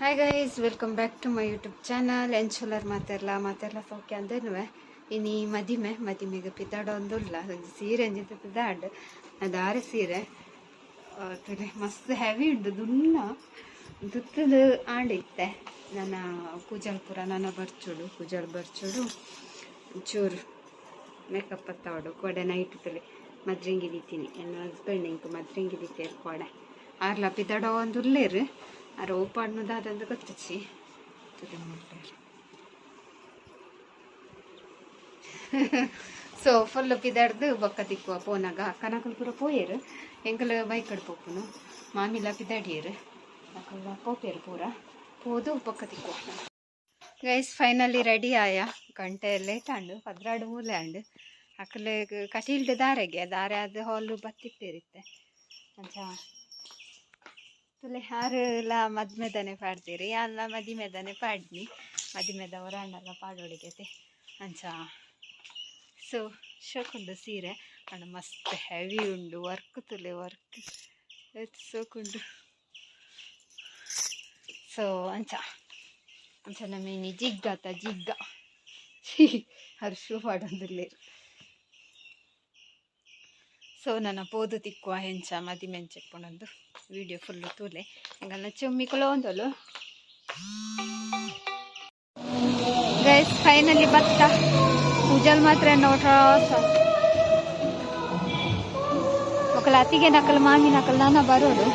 Hi guys, welcome back to my YouTube channel. ಎಂಚುಲರ್ ಮಾತೆಲ್ಲ ಸೌಖ್ಯ ಅಂದೇನುವೆ ಇನ್ನು ಮದಿಮೆಗೆ ಪಿತಾಡ ಒಂದುಲ್ಲ ಸೀರೆ ಅಂಜಿತ ದಾಡ್ ದಾರೆ ಸೀರೆ ಮಸ್ತ್ ಹೆವಿ ಉಂಟು ದುನ್ನ ದುತ್ತದು ಆಂಡಿತ್ತೆ ನನ್ನ ಕೂಜಲ್ಪುರ ನನ್ನ ಕೂಜಲ್ ಬರ್ಚೋಡು ಚೂರು ಮೇಕಪ್ ಅತ್ತಾವಡು ಕೊಡೆ ನೈಟ್ ತಲೆ ಮದ್ರಿಂಗಿದೀತೀನಿ ನನ್ನ ಹಸ್ಬೆಂಡ್ ಇಂಕು ಮದ್ರಿಂಗಿದೀತೇರು ಕೊಡೆ ಆರ್ಲ ಪಿತಾಡ ಒಂದು ಉಲ್ಲೇರು ಅರ ಓಪಾಡ್ನದಾದಂದು ಗೊತ್ತಿಸಿ ಸೊ ಫುಲ್ ಪಿದಾಡ್ದು ಬೊಕ್ಕ ತಿಕ್ಕುವ ಪೋನಾಗ ಕನಕಲ್ ಪೂರ ಪೋಯರು ಎಂಕಲ್ ಬೈಕಡ್ ಪೋಪುನು ಮಾಮಿಲ ಪಿದಾಡಿಯರು ಅಕಲ್ಲ ಪೋಪೇರು ಪೂರ ಪೋದು ಬೊಕ್ಕ ತಿಕ್ಕುವ ಗೈಸ್ ಫೈನಲಿ ರೆಡಿ ಆಯ ಗಂಟೆ ಲೇಟ್ ಆಂಡು 13 ಮೂಲೆ ಆಂಡು ಅಕಲ್ ಕಟೀಲ್ಡ್ ದಾರೆ ಅದು ಹಾಲು ಬತ್ತಿಟ್ಟಿರುತ್ತೆ ಅಂಚ ತುಲೆ ಯಾರೆಲ್ಲ ಮದ್ಮೆದನೆ ಪಾಡ್ತೀರಿ ಎಲ್ಲ ಮದಿಮೆದನೆ ಪಾಡ್ನಿ ಮದಿಮೆದವರ ಅಣ್ಣೆಲ್ಲ ಪಾಡೋಳಿಗೆ ಅಂಚ ಸೊ ಶೋಕುಂಡು ಸೀರೆ ಅಣ್ಣ ಮಸ್ತ್ ಹೆವಿ ಉಂಡು ವರ್ಕ್ ತುಲೆ ವರ್ಕ್ ಸೋಕುಂಡು ಸೊ ಅಂಚ ನಮ್ಮನಿ ಜಿಗ್ಗ ಹರ್ಷು ಪಾಡೊಂದುಲ್ಲೇರು ಸೊ ನನ್ನ ಪೋದು ತಿಕ್ಕುವ ಹೆಂಚ ಮದಿಮೆಂಚೆಪ್ಪೊಂದು ವಿಡಿಯೋ ಫುಲ್ಲು ತೂಲೆ ಎಂಗಲ್ಲ ಚೊಮ್ಮಿಕೊಳ ಒಂದಲು ಗೈಸ್ ಫೈನಲಿ ಬತ್ತ ಪೂಜಲ್ ಮಾತ್ರ ನೋಟ ఒకళ్ళ అతిಗೆ నకలు మామి నకలు నాన్న బరోడు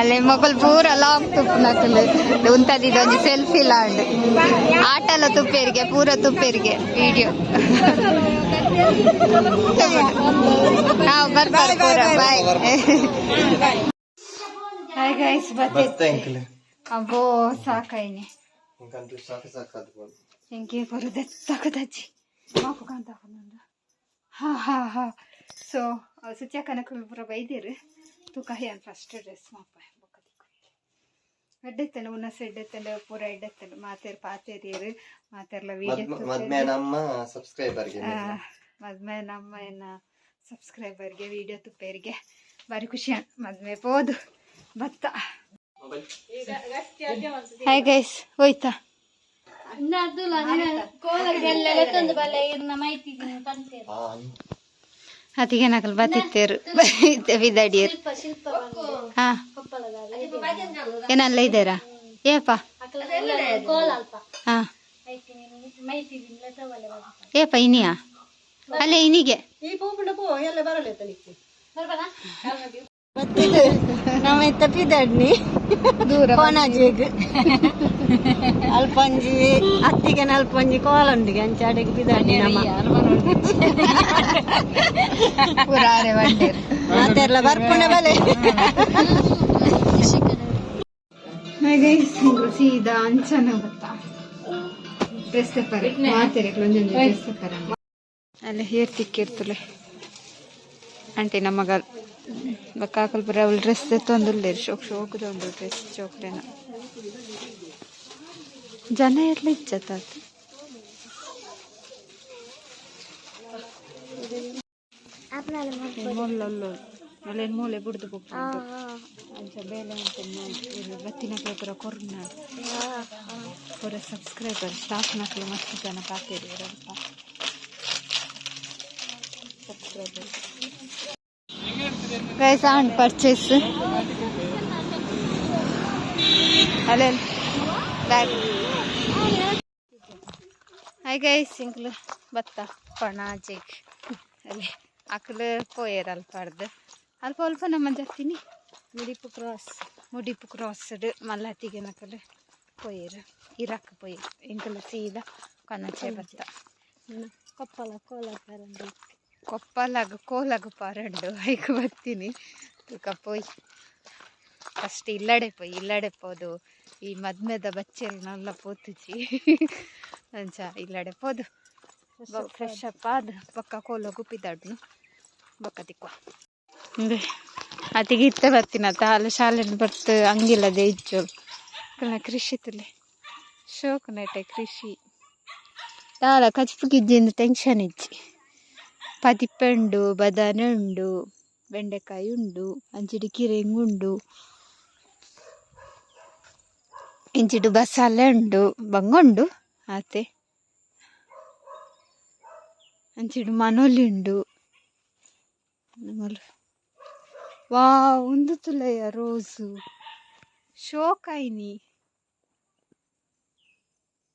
ಅಲ್ಲೇ ಮಕ್ಕಳು ಪೂರ ಲಾಂಗ್ ತುಪ್ಪು ನಕಲು ಉಂತದ್ದು ಇದೊಂದು ಸೆಲ್ಫಿ ಲಾಂಡ್ ಆಟಲ ತುಪ್ಪೇರಿಗೆ ಪೂರ ತುಪ್ಪೇರಿಗೆ ವಿಡಿಯೋ ನಾವು ಬರ್ತಾರೆ ಪೂರ ಬಾಯ್ ಹಾಯ್ ಗೈಸ್ ಬತ್ತೆ ಅಬ್ಬೋ ಸಾಕಾಯ್ನಿ ಹೆಂಗೆ ಬರುದೆ ತಗದಜ್ಜಿ ಮಾಪು ಕಾಂತ ಹಾ ಸೊ ಸುಚ್ಯ ಕನಕಲು ಪೂರ ಬೈದೇರು ತೂಕ ಏನು ಫಸ್ಟ್ ಡ್ರೆಸ್ ಮಾಪ ಎಡ್ಡೆತ್ತಂಡು ಉನ್ನಸ ಎಡ್ಡೆತ್ತಂಡು ಪೂರ ಎಡ್ಡೆತ್ತಂಡು ಮಾತೇರು ಪಾತೇರಿಯರು ಮಾತೆರ್ಲ ವೀಡಿಯೋ ಮದ್ಮೆ ನಮ್ಮ ಸಬ್ಸ್ಕ್ರೈಬರ್ಗೆ ವೀಡಿಯೋ ತುಪ್ಪೇರಿಗೆ ಬಾರಿ ಖುಷಿ ಮದ್ಮೆ ಪೋದು ಬತ್ತ ಹಾಯ್ ಗೈಸ್ ಹೋಯ್ತಾ ಅತಿಗೆ ನಕಲ್ ಬತ್ತಿತ್ತೇರು ಬಿದ್ದಾಡಿಯರು ಹಾ ಏನಲ್ಲ ಇದ್ದಾರಾ ಏಪ ಹಾ ಏಪ ಇನಿಯಾ ಅಲ್ಲೇ ಇನಿಗೆ ನಮ್ಮ ತಪ್ಪಿದ್ದಾಡ್ನಿ ದೂರ ಪೋನಾಜಿಗೆ ಅಲ್ಪಂಜಿ ಅತ್ತಿಗೆ ಅಲ್ಪಂಜಿ ಕೋಲುಂಡಿಗೆ ಅಂಚಾಡಿಗೆ ಬಿದ್ದಾಡ್ನಿ ಮಾತೆಲ್ಲ ಬರ್ಪುಣ ಬಲೆ ಸೀದಾ ಅಂಚನ ಗೊತ್ತಾ ಡ್ರೆಸ್ ತೆಪ್ಪರೆ ಮಾತೆರೆ ಡ್ರೆಸ್ ತೆಪ್ಪರೆ ಅಲ್ಲ ಹೇರ್ ತಿಕ್ಕಿರ್ತಲೆ ಆಂಟಿ ನಮಗ ಕಾಕಲ್ ಬರ ಅವಳು ಡ್ರೆಸ್ ತೊಂದಿಲ್ಲ ಶೋಕ್ ಶೋಕದ ಒಂದು ಡ್ರೆಸ್ ಚೋಕ್ರೇನ ಜನ ಎಲ್ಲ ಇಜ್ಜತ್ ಮೊಲ್ಲೊಲ್ಲು ಅಲ್ಲೇನು ಮೂಲೆ ಬಿಡ್ದು ಹೋಗ್ತದೆ ಅಂಚ ಬೇಲೆ ಅಂತ ಬತ್ತಿನ ಪೇಪರ ಕೊರ್ನ ಪೂರ ಸಬ್ಸ್ಕ್ರೈಬರ್ ಸ್ಟಾಫ್ ಮಕ್ಕಳು ಮಸ್ತ್ ಜನ ಕಾಕಿದ್ದೀರಪ್ಪ ಸಬ್ಸ್ಕ್ರೈಬರ್ ಗೈಸ್ ಆನ್ ಪರ್ಚೇಸ್ ಅಲ್ಲೇ ಬ್ಯಾಗ್ ಹಾಯ್ ಗೈಸ್ ಇಂಕ್ಲು ಬತ್ತ ಪಣಾಜೆಗ್ ಅಲ್ಲಿ ಅಕ್ಲು ಪೋಯರ್ ಅಲ್ಪ ಅರ್ದು ಅಲ್ಪ ಅಲ್ಪ ನಮ್ಮ ಜಾಸ್ತಿನಿ ಮುಡಿಪು ಕ್ರಾಸ್ಡ್ ಮಲ್ಲತ್ತಿಗೆ ನಕಲು ಪೋಯರ್ ಇರಕ್ಕೆ ಪೋಯರ್ ಇಂಕಲು ಸೀದಾ ಕೊನಚೆ ಬತ್ತ ಕೊಪ್ಪಲಾಗ ಕೋಲಾಗ ಪಾರಂಡು ಐಕ್ ಬರ್ತೀನಿ ತೂಕ ಪೋಯ್ ಫಸ್ಟ್ ಇಲ್ಲಡೆ ಪೋದು ಈ ಮದ್ಮೆದ ಬಚ್ಚೆಲ್ಲ ಪೋತುಚಿ ಅಂಚ ಇಲ್ಲಡೆ ಪೋದು ಫ್ರೆಶ್ ಅಪ್ ಆದ ಪಕ್ಕ ಕೋಲ ಗುಪ್ಪಿದಾಡ್ನು ಬೊಕ್ಕ ತಿಕ್ಕುವ ಅಂದ್ರೆ ಅತಿಗೆ ಇತ್ತೆ ಬರ್ತೀನತ್ತ ಅಲ್ಲಿ ಶಾಲೆನ ಬರ್ತು ಹಂಗಿಲ್ಲದೆ ಇಜ್ಜು ಕೃಷಿ ತುಲೆ ಶೋಕ ನಟೆ ಕೃಷಿ ದಾಲ ಕಚ್ಪುಗಿಜ್ಜಿಂದು ಟೆನ್ಷನ್ ಇಜ್ಜಿ ಪದಿಪ್ಪೆಂಡು ಬದಾನೆ ಉಂಡು ಬೆಂಡೆಕಾಯಿ ಉಂಡು ಅಂಚಿಡು ಕಿರೆಂಗುಂಡು ಇಂಚಿಡು ಬಸಾಲೆ ಉಂಡು ಬಂಗುಂಡು ಆತೆ ಅಂಚಿಡು ಮನೋಲಿ ಉಂಡು ವಾ ಒಂದು ತುಲೆಯ ರೋಸು ಶೋಕಾಯಿನಿ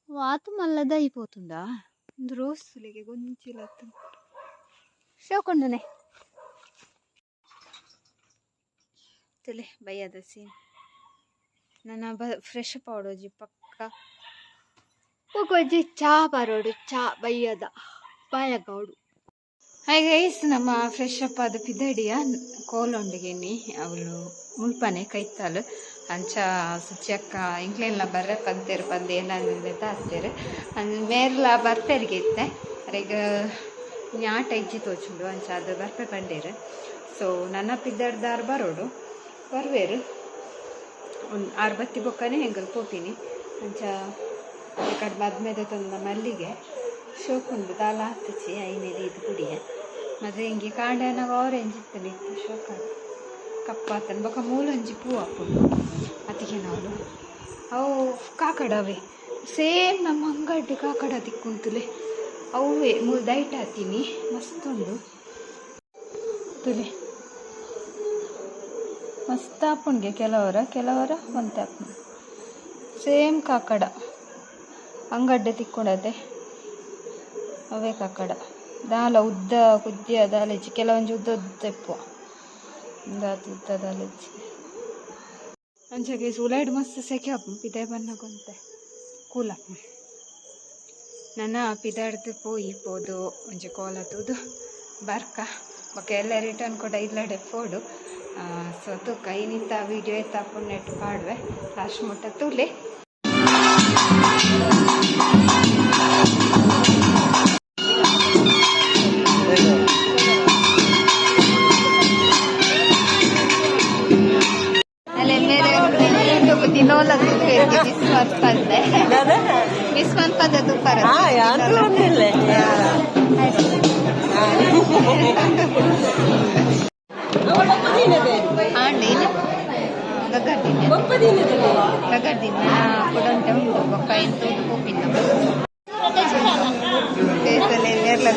ವಾತು ಮಲ್ಲದ అయిపోతుందా ಒಂದು ರೋಸ್ ತುಲೆಗೆ ಗೊಂಚಿಲತ್ತು ಶೋಕೊಂಡನೆ ತುಲೆ ಬಯ್ಯದ ಸೀನ್ ನನ್ನ ಫ್ರೆಶ್ ಪೌಡೋಜಿ ಪಕ್ಕ ಹೋಗೋಜಿ ಚಾ ಬರೋಡು ಚಾ ಬಯ್ಯದ ಬಾಯಗೌಡು ಹಾಯ್ ಗೈಸ್ ನಮ್ಮ ಫ್ರೆಶ್ ಅಪ್ ಆದ ಪಿದಡಿಯ ಕೋಲೊಂಡಿಗೆನಿ ಅವಳು ಮುಲ್ಪನೆ ಕೈತಾಲು ಅಂಚ ಸುಚಿಯಕ್ಕ ಇಂಕ್ಲೆಲ್ಲ ಬರ್ರೆ ಪಂದೆ ಏನಾದ್ರೆ ತಾಸ್ತಾರೆ ಮೇರ್ಲ ಬರ್ತೇರಿಗೆ ಇತ್ತೆ ಈಗ ನ್ಯಾಟ ಇಜ್ಜಿ ತೋಚುಂಡು ಅಂಚ ಅದು ಬರ್ಪೆ ಪಂಡೇರು ಸೊ ನನ್ನ ಪಿದ್ದಡ್ದಾರು ಬರೋಡು ಬರ್ವೇರು ಒಂದು 6 ಬತ್ತಿ ಬೊಕ್ಕನೆ ಹೆಂಗಲ್ ಪೋಪಿನಿ ಅಂಚ ಈ ಕಡೆ ಮದ್ಮೆದ ತಂದ ಮಲ್ಲಿಗೆ ಶೋಕುಂಡು ದಾಲ ಹತ್ತಿಸಿ ಐನೇದು ಇದು ಪುಡಿಯ ಮತ್ತೆ ಹಿಂಗೆ ಕಾಂಡನಾಗ ಆರೆಂಜ್ ಇತ್ತಲ್ಲ ಇತ್ತು ಶೋಕ ಕಪ್ಪಾತನ ಬೊಕ್ಕ ಮೂಲಂಜಿ ಪೂ ಹಾಕೊಂಡು ಅದಕ್ಕೆ ನಾವು ಅವು ಕಾಕಡವೆ ಸೇಮ್ ನಮ್ಮ ಅಂಗಡಿ ಕಾಕಡ ತಿಕ್ಕುಂತುಲೆ ಅವೇ ಮೂರು ದೈಟ್ ಹಾಕ್ತೀನಿ ಮಸ್ತ್ ಉಂಡು ತುಲೆ ಮಸ್ತ್ ಹಾಪುಂಡ್ಗೆ ಕೆಲವರ ಒಂತೆ ಹಾಪುಂಡು ಸೇಮ್ ಕಾಕಡ ಅಂಗಡ್ಡೆ ತಿಕ್ಕೊಂಡದೆ ಅವೇ ಕಾಕಡ ದಾಲ ಉದ್ದ ಕುದ್ದಿಯ ದಾಲೆಜ್ಜಿ ಕೆಲವೊಂದು ಉದ್ದ ಎಪ್ಪುವ ಉದ್ದ ದಾಲೆಜ್ಜಿ ಅಂಚಗೆ ಸುಲೈಡ್ ಮಸ್ತ್ ಸೆಕೆ ಹಾಪು ಪಿದೆ ಬನ್ನಗೊಂತೆ ಕೂಲಪ್ಪು ನನ್ನ ಪಿದಾಡ್ದು ಪೋದು ಒಂಚೆ ಕೋಲತ್ತುದು ಬರ್ಕ ಬೊಕ್ಕ ಎಲ್ಲ ರಿಟರ್ನ್ ಕೂಡ ಇಲ್ಲಡೆ ಪೋಡು ಸೊ ತುಕ್ಕ ಇನ್ನಿಂತ ವೀಡಿಯೋ ಎತ್ತಾಪುಂಡು ನೆಟ್ಟು ಪಾಡುವೆ ಲಾಸ್ಟ್ ಮುಟ್ಟ ತುಲೆ ವಿಸ್ಮನ್ಪದ ದುಪ್ಪರ ಗಗರ್ದಿನ ಕೊಡಂತೆ ಉಂಟು ಬೊಕ್ಕ ಎಂಟು ಹೋಪಿನ ಬೇಸಲೆ ಎಲ್ಲೆರ್ಲ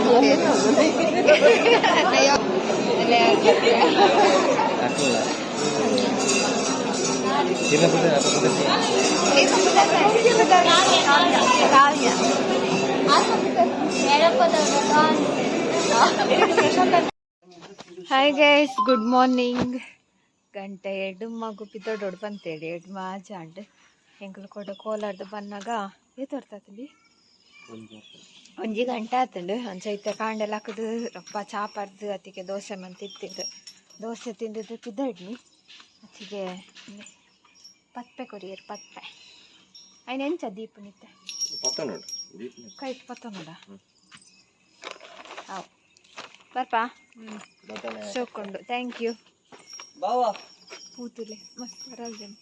ಹಾಯ್ ಗೈಸ್ ಗುಡ್ ಮಾರ್ನಿಂಗ್ ಗಂಟೆ 2 ಮಗು ಪಿದ್ದೋಡು ಬಂತೇಳಿ 2 ಮಾಜಾಂಡ್ ಎಂಕಲು ಕೊಡ ಕೋಲಾರ್ದು ಬನ್ನಾಗ ಏತೊರ್ತದಲ್ಲಿ 1 ಗಂಟೆ ಆತಂಡು ಅಂಚೈತೆ ಕಾಂಡೆಲ್ಲ ಹಾಕಿದು ರಪ್ಪ ಚಾ ಪರ್ದು ಅತಿಗೆ ದೋಸೆ ಮಂತಿತ್ತಿದ್ದು ದೋಸೆ ತಿಂದಿದ್ದು ಪಿದ್ದಡ್ನಿ ಅತಿಗೆ ಪತ್ಪೆ ಕೊರಿಯರ್ ಪತ್ಪೆ ಅಯ್ನ ಎಂಚ ದೀಪ ನಿತ್ತೆ ಕೈ ಪತ್ತ ನೋಡ ಬರ್ಪಾ ಶೋಕೊಂಡು ಥ್ಯಾಂಕ್ ಯು ಬಾವಾ ಕೂತುಲೆ ಮಸ್ತ್ ಬರಲ್ದೇನೆ